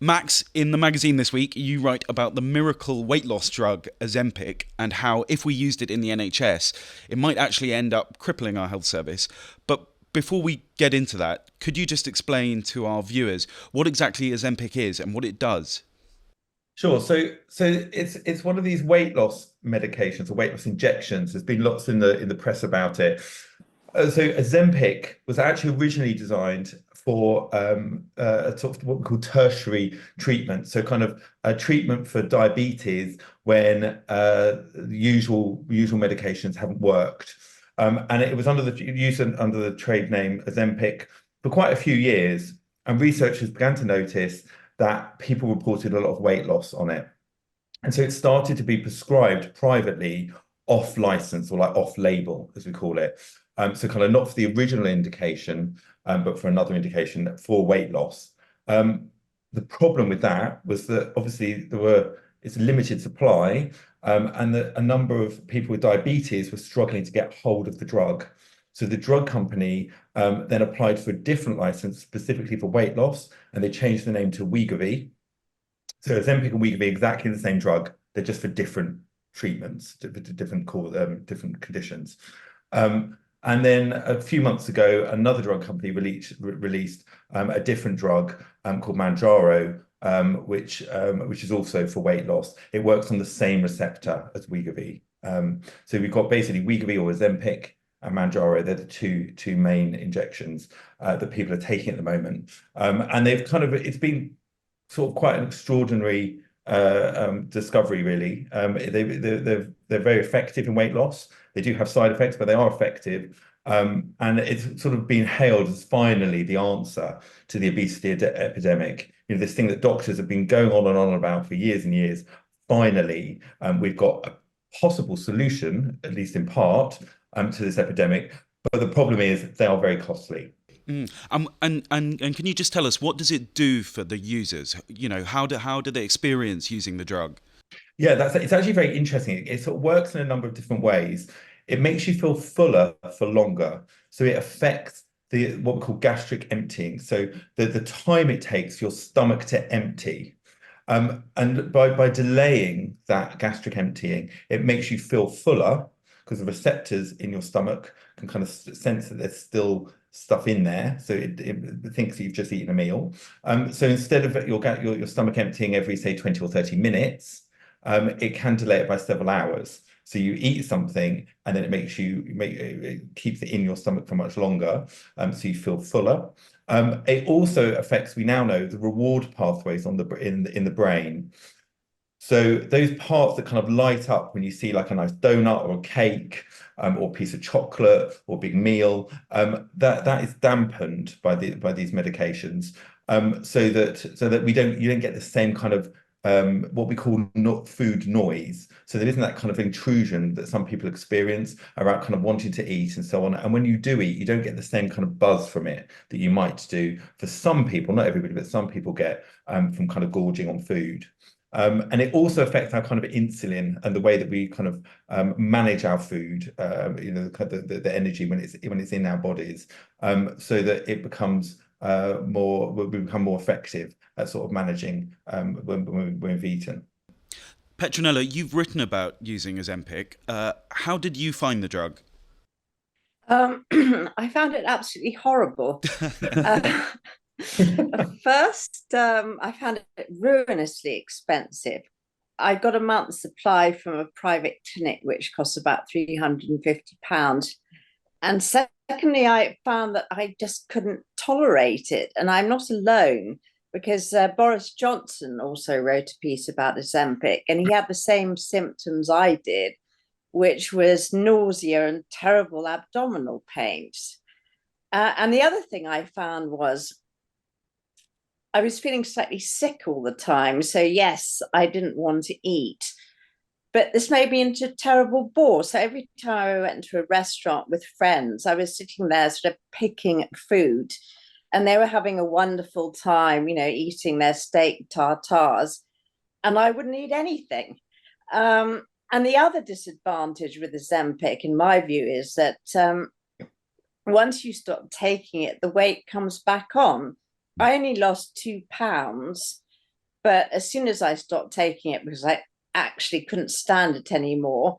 Max, in the magazine this week, you write about the miracle weight loss drug Ozempic and how, if we used it in the NHS, it might actually end up crippling our health service. But before we get into that, could you just explain to our viewers what exactly Ozempic is and what it does? Sure. So it's one of these weight loss medications or weight loss injections. There's been lots in the press about it. So Ozempic was actually originally designed for a sort of what we call tertiary treatment. So kind of a treatment for diabetes when usual medications haven't worked. And it was under the use under the trade name Ozempic for quite a few years. And researchers began to notice that people reported a lot of weight loss on it. And so it started to be prescribed privately off license or like off label, as we call it. So kind of not for the original indication, but for another indication for weight loss. The problem with that was that obviously it's a limited supply, and that a number of people with diabetes were struggling to get hold of the drug. So the drug company then applied for a different license specifically for weight loss, and they changed the name to Wegovy. So Ozempic and Wegovy are exactly the same drug. They're just for different treatments, different conditions. And then a few months ago, another drug company released a different drug called Manjaro, which is also for weight loss. It works on the same receptor as Wegovy. So we've got basically Wegovy or Ozempic and Manjaro. They're the two main injections that people are taking at the moment. And it's been sort of quite an extraordinary discovery, really. They're very effective in weight loss. They do have side effects, but they are effective. And it's sort of been hailed as finally the answer to the obesity epidemic. This thing that doctors have been going on and on about for years and years. Finally, we've got a possible solution, at least in part, to this epidemic. But the problem is they are very costly. And can you just tell us, what does it do for the users? How do they experience using the drug? Yeah, it's actually very interesting. It sort of works in a number of different ways. It makes you feel fuller for longer. So it affects the what we call gastric emptying. So the time it takes for your stomach to empty. And by delaying that gastric emptying, it makes you feel fuller because the receptors in your stomach can kind of sense that there's still stuff in there. So it thinks that you've just eaten a meal. So instead of your stomach emptying every, say, 20 or 30 minutes, it can delay it by several hours. So you eat something and then it keeps it in your stomach for much longer. So you feel fuller. It also affects, we now know, the reward pathways in the brain. So those parts that kind of light up when you see like a nice donut or a cake, or a piece of chocolate or a big meal, that is dampened by these medications, so that you don't get the same kind of what we call not food noise. So there isn't that kind of intrusion that some people experience around kind of wanting to eat and so on. And when you do eat, you don't get the same kind of buzz from it that you might do for some people, not everybody, but some people get from kind of gorging on food. And it also affects our kind of insulin and the way that we kind of manage our food, the energy when it's in our bodies, so that it becomes we become more effective at sort of managing when we've eaten. Petronella, you've written about using Ozempic. How did you find the drug? I found it absolutely horrible. Uh, First, I found it ruinously expensive. I got a month's supply from a private clinic, which costs about £350. And secondly, I found that I just couldn't tolerate it. And I'm not alone because Boris Johnson also wrote a piece about Ozempic, and he had the same symptoms I did, which was nausea and terrible abdominal pains. And the other thing I found was I was feeling slightly sick all the time. So, yes, I didn't want to eat. But this made me into a terrible bore. So every time I went to a restaurant with friends, I was sitting there sort of picking at food, and they were having a wonderful time, eating their steak tartars, and I wouldn't eat anything. And the other disadvantage with the Zempic, in my view, is that once you stop taking it, the weight comes back on. I only lost £2, But as soon as I stopped taking it, because I actually couldn't stand it anymore,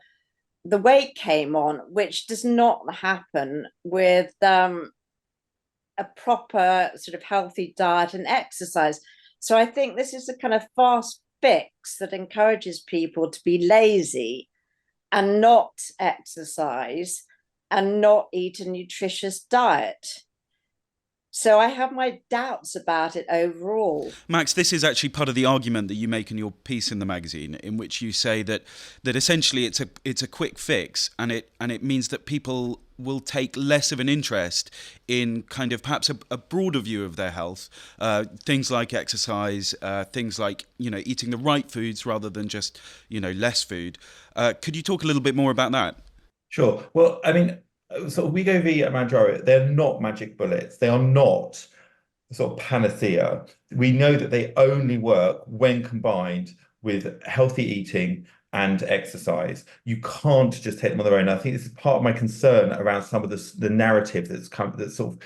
the weight came on, which does not happen with a proper sort of healthy diet and exercise. So I think this is a kind of fast fix that encourages people to be lazy and not exercise and not eat a nutritious diet. So I have my doubts about it overall. Max, this is actually part of the argument that you make in your piece in the magazine, in which you say that essentially it's a quick fix, and it means that people will take less of an interest in kind of perhaps a broader view of their health, things like exercise, things like, eating the right foods rather than just, less food. Could you talk a little bit more about that? Sure. Well, I mean, sort of Wegovy and Mounjaro, they're not magic bullets. They are not sort of panacea. We know that they only work when combined with healthy eating and exercise. You can't just take them on their own. I think this is part of my concern around some of the narrative that's sort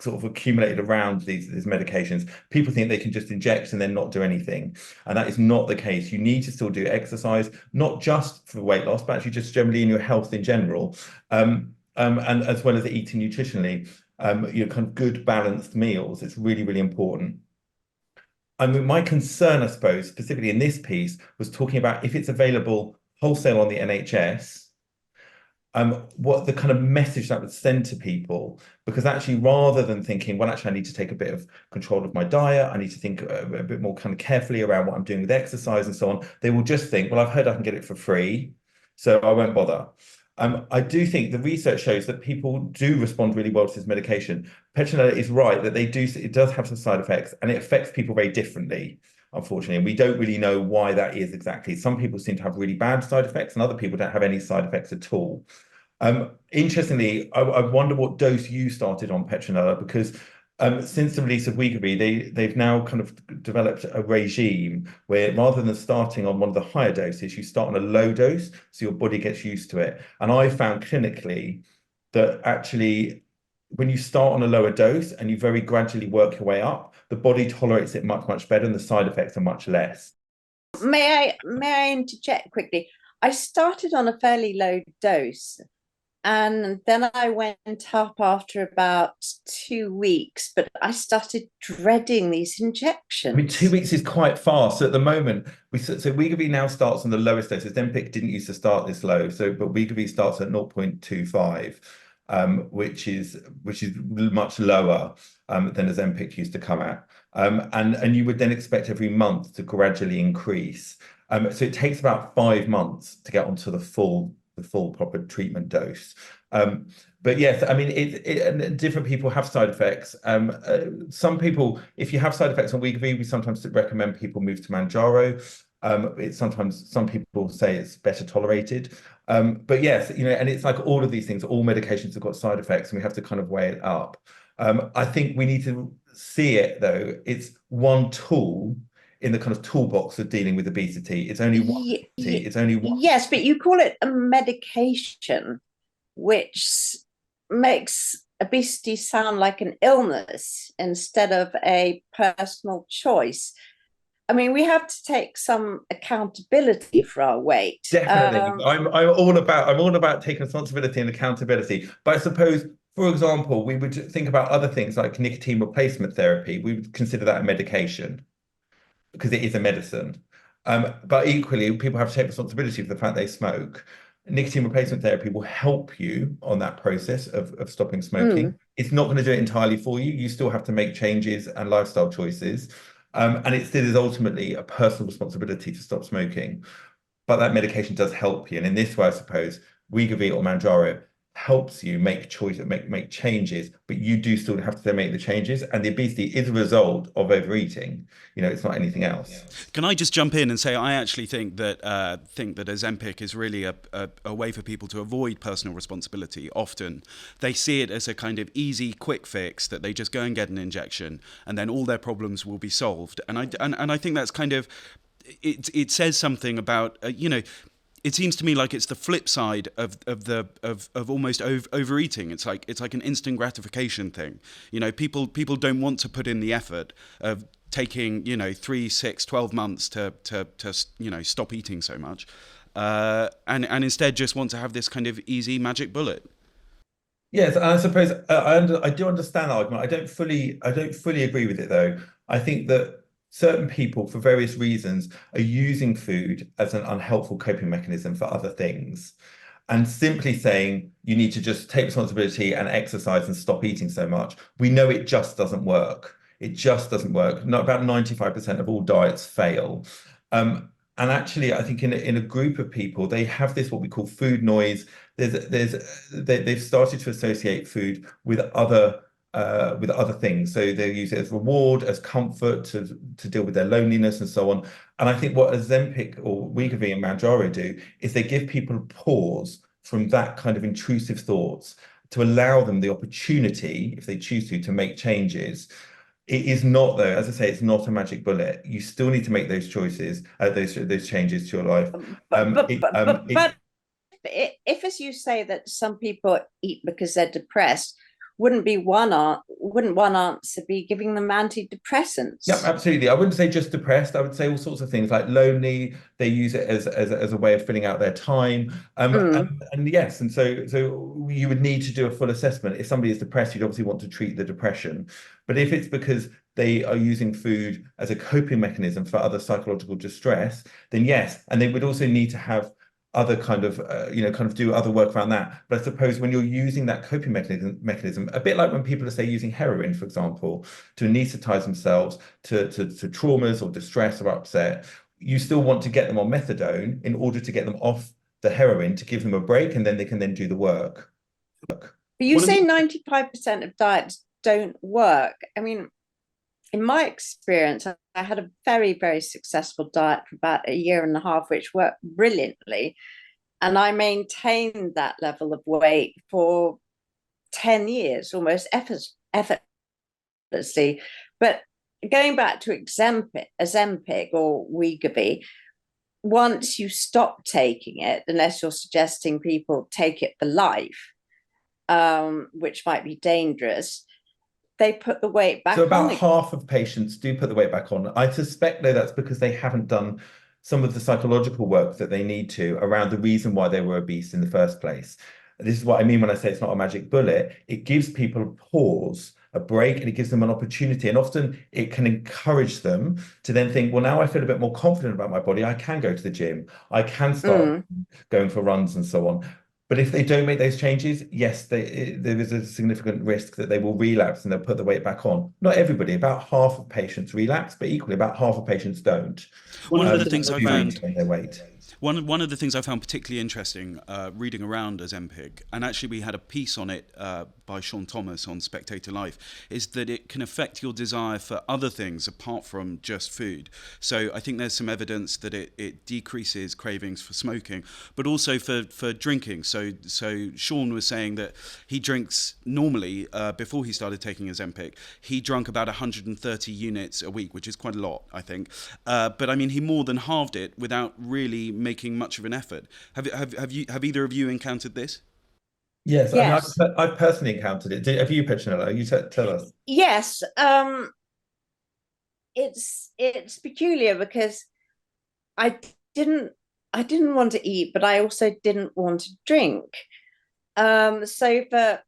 of accumulated around these medications. People think they can just inject and then not do anything, and that is not the case. You need to still do exercise, not just for weight loss, but actually just generally in your health in general. And as well as eating nutritionally, kind of good balanced meals. It's really, really important. I mean, my concern, I suppose, specifically in this piece, was talking about if it's available wholesale on the NHS, what the kind of message that would send to people, because actually rather than thinking, well, actually I need to take a bit of control of my diet, I need to think a bit more kind of carefully around what I'm doing with exercise and so on, they will just think, well, I've heard I can get it for free, so I won't bother. I do think the research shows that people do respond really well to this medication. Petronella is right that it does have some side effects, and it affects people very differently, unfortunately. And we don't really know why that is exactly. Some people seem to have really bad side effects, and other people don't have any side effects at all. Interestingly, I wonder what dose you started on, Petronella, because since the release of Wegovy, they've now kind of developed a regime where rather than starting on one of the higher doses, you start on a low dose, so your body gets used to it. And I found clinically that actually when you start on a lower dose and you very gradually work your way up, the body tolerates it much, much better, and the side effects are much less. May I interject quickly? I started on a fairly low dose, and then I went up after about 2 weeks, but I started dreading these injections. I mean, 2 weeks is quite fast. So at the moment, so Wegovy now starts on the lowest dose. Ozempic didn't used to start this low, but Wegovy starts at 0.25, which is much lower than Ozempic used to come at. And you would then expect every month to gradually increase. So it takes about 5 months to get onto the full proper treatment dose. But yes, I mean, different people have side effects. Some people, if you have side effects on Wegovy, we sometimes recommend people move to Mounjaro. Sometimes some people say it's better tolerated. But yes, and it's like all of these things, all medications have got side effects, and we have to kind of weigh it up. I think we need to see it, though. It's one tool in the kind of toolbox of dealing with obesity. It's only one. It's only one. Yes, but you call it a medication, which makes obesity sound like an illness instead of a personal choice. I mean, we have to take some accountability for our weight. Definitely. I'm all about taking responsibility and accountability. But I suppose, for example, we would think about other things like nicotine replacement therapy. We would consider that a medication, because it is a medicine. But equally, people have to take responsibility for the fact they smoke. Nicotine replacement therapy will help you on that process of stopping smoking. It's not going to do it entirely for you. You still have to make changes and lifestyle choices. And it still is ultimately a personal responsibility to stop smoking. But that medication does help you. And in this way, I suppose, Wegovy or Mounjaro helps you make choices, make changes, but you do still have to make the changes. And the obesity is a result of overeating. It's not anything else. Can I just jump in and say I actually think that Ozempic is really a way for people to avoid personal responsibility. Often they see it as a kind of easy, quick fix that they just go and get an injection, and then all their problems will be solved. And I think that's kind of it says something about It seems to me like it's the flip side of almost overeating. It's like an instant gratification thing. People don't want to put in the effort of taking, 3, 6, 12 months to stop eating so much, and instead just want to have this kind of easy magic bullet. Yes, and I suppose I do understand the argument. I don't fully agree with it though. I think that certain people, for various reasons, are using food as an unhelpful coping mechanism for other things. And simply saying you need to just take responsibility and exercise and stop eating so much, we know it just doesn't work. It just doesn't work. Not about 95% of all diets fail. And actually, I think in a group of people, they have this what we call food noise. They've started to associate food with other things. So they use it as reward, as comfort, to deal with their loneliness and so on. And I think what Ozempic or Wegovy and Mounjaro do is they give people a pause from that kind of intrusive thoughts to allow them the opportunity, if they choose to make changes. It is not, though, as I say, it's not a magic bullet. You still need to make those choices, those changes to your life. But if, as you say, that some people eat because they're depressed, wouldn't one answer be giving them antidepressants? Yep, absolutely. I wouldn't say just depressed. I would say all sorts of things like lonely. They use it as a way of filling out their time. And yes, and so you would need to do a full assessment. If somebody is depressed, you'd obviously want to treat the depression. But if it's because they are using food as a coping mechanism for other psychological distress, then yes, and they would also need to have other kind of do other work around that. But I suppose when you're using that coping mechanism, a bit like when people are, say, using heroin, for example, to anesthetize themselves to traumas or distress or upset, you still want to get them on methadone in order to get them off the heroin, to give them a break, and then they can then do the work. But you say 95% of diets don't work. I mean, in my experience, I had a very, very successful diet for about 1.5 years, which worked brilliantly. And I maintained that level of weight for 10 years, almost effortlessly. But going back to Ozempic or Wegovy, once you stop taking it, unless you're suggesting people take it for life, which might be dangerous, they put the weight back on. So about half of patients do put the weight back on. I suspect, though, that's because they haven't done some of the psychological work that they need to around the reason why they were obese in the first place. This is what I mean when I say it's not a magic bullet. It gives people a pause, a break, and it gives them an opportunity. And often it can encourage them to then think, well, now I feel a bit more confident about my body. I can go to the gym. I can start going for runs and so on. But if they don't make those changes, yes, there is a significant risk that they will relapse and they'll put the weight back on. Not everybody, about half of patients relapse, but equally about half of patients don't. One of the things I found, their weight. One of the things I found particularly interesting reading around Ozempic, and actually we had a piece on it by Sean Thomas on Spectator Life, is that it can affect your desire for other things apart from just food. So I think there's some evidence that it decreases cravings for smoking, but also for drinking. So Sean was saying that he drinks normally, before he started taking Ozempic, he drank about 130 units a week, which is quite a lot, I think. But I mean, he more than halved it without really making much of an effort. Have either of you encountered this? Yes. I mean, I've personally encountered it. Have you, Petronella? You tell us. Yes. It's peculiar because I didn't want to eat, but I also didn't want to drink. So for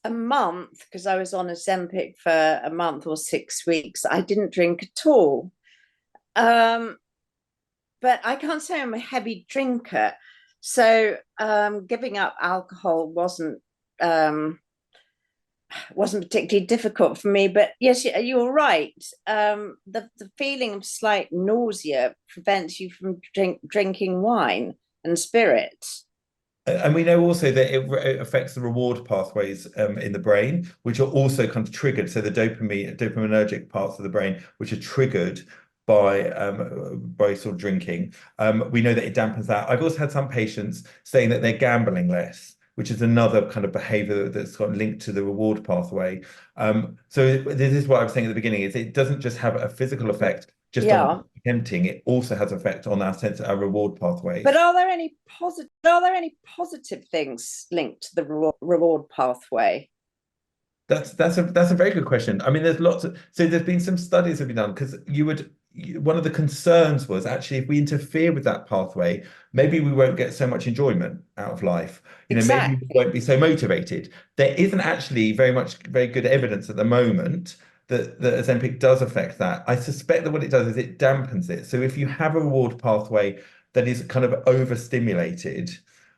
a month, because I was on Ozempic for a month or 6 weeks, I didn't drink at all. But I can't say I'm a heavy drinker. So giving up alcohol wasn't particularly difficult for me. But yes, you're right. The feeling of slight nausea prevents you from drinking wine and spirits. And we know also that it affects the reward pathways in the brain, which are also kind of triggered. So the dopaminergic parts of the brain, which are triggered by sort of drinking. We know that it dampens that. I've also had some patients saying that they're gambling less, which is another kind of behavior that's got linked to the reward pathway. So this is what I was saying at the beginning, is it doesn't just have a physical effect just on tempting, it also has effect on our reward pathways. But are there any positive things linked to the reward pathway? That's a very good question. I mean, there's lots of so there's been some studies have been done because one of the concerns was actually if we interfere with that pathway, maybe we won't get so much enjoyment out of life. You know, maybe we Exactly. won't be so motivated. There isn't actually very good evidence at the moment that Ozempic does affect that. I suspect that what it does is it dampens it. So if you have a reward pathway that is kind of overstimulated,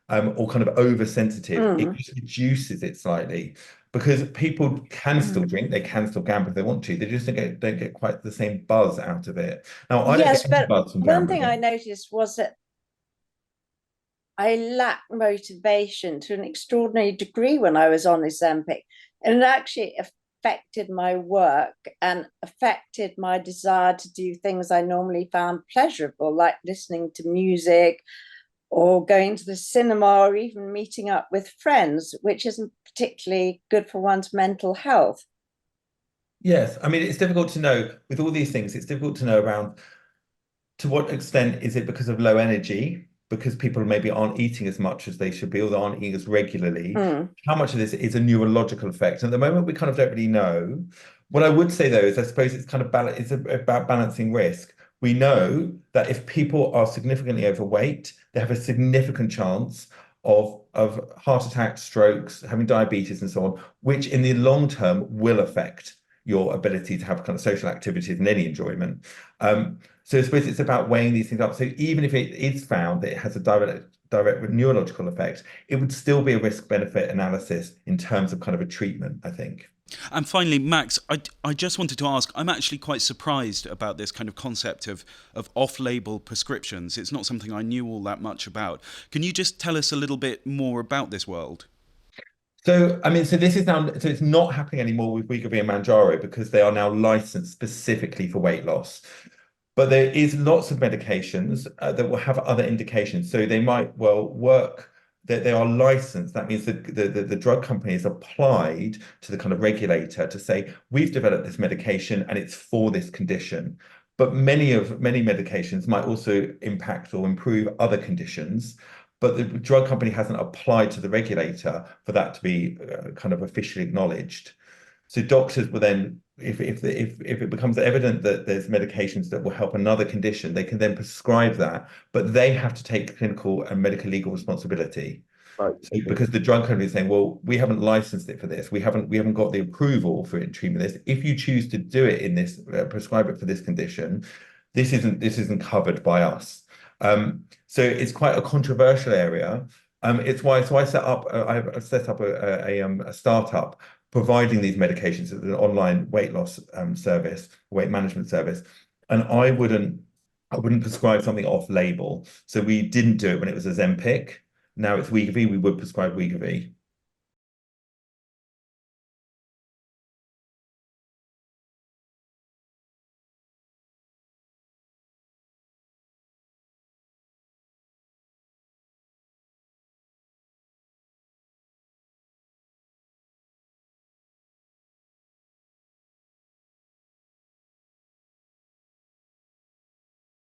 or kind of oversensitive, it Mm. just reduces it slightly because people can still Mm. drink, they can still gamble if they want to. They just don't get quite the same buzz out of it. Now, I don't get Yes, any but buzz from one thing I gambling. noticed was that I lacked motivation to an extraordinary degree when I was on Ozempic, and it actually affected my work and affected my desire to do things I normally found pleasurable, like listening to music or going to the cinema or even meeting up with friends, which isn't particularly good for one's mental health. Yes, I mean it's difficult to know with all these things. It's difficult to know around to what extent is it because of low energy, because people maybe aren't eating as much as they should be, or they aren't eating as regularly. Mm. How much of this is a neurological effect? And at the moment, we kind of don't really know. What I would say though is I suppose it's kind of it's about balancing risk. We know that if people are significantly overweight, they have a significant chance of heart attacks, strokes, having diabetes, and so on, which in the long term will affect your ability to have kind of social activities and any enjoyment. So I suppose it's about weighing these things up. So even if it is found that it has a direct neurological effect, it would still be a risk benefit analysis in terms of kind of a treatment, I think. And finally, Max, I just wanted to ask, I'm actually quite surprised about this kind of concept of off-label prescriptions. It's not something I knew all that much about. Can you just tell us a little bit more about this world? So, I mean, so this is now, so it's not happening anymore with Wegovy and Manjaro because they are now licensed specifically for weight loss. But there is lots of medications that will have other indications. So they might well work, that they are licensed. That means the drug company has applied to the kind of regulator to say, we've developed this medication and it's for this condition. But many medications might also impact or improve other conditions. But the drug company hasn't applied to the regulator for that to be kind of officially acknowledged. So doctors will then, if it becomes evident that there's medications that will help another condition, they can then prescribe that, but they have to take clinical and medical legal responsibility. Right. So because the drug company is saying, well, we haven't licensed it for this, we haven't got the approval for it in treatment this. If you choose to do it in this, prescribe it for this condition, this isn't covered by us. So it's quite a controversial area. It's why so I've set up a startup providing these medications as an online weight loss service, weight management service. And I wouldn't prescribe something off label. So we didn't do it when it was Ozempic. Now it's Wegovy, we would prescribe Wegovy.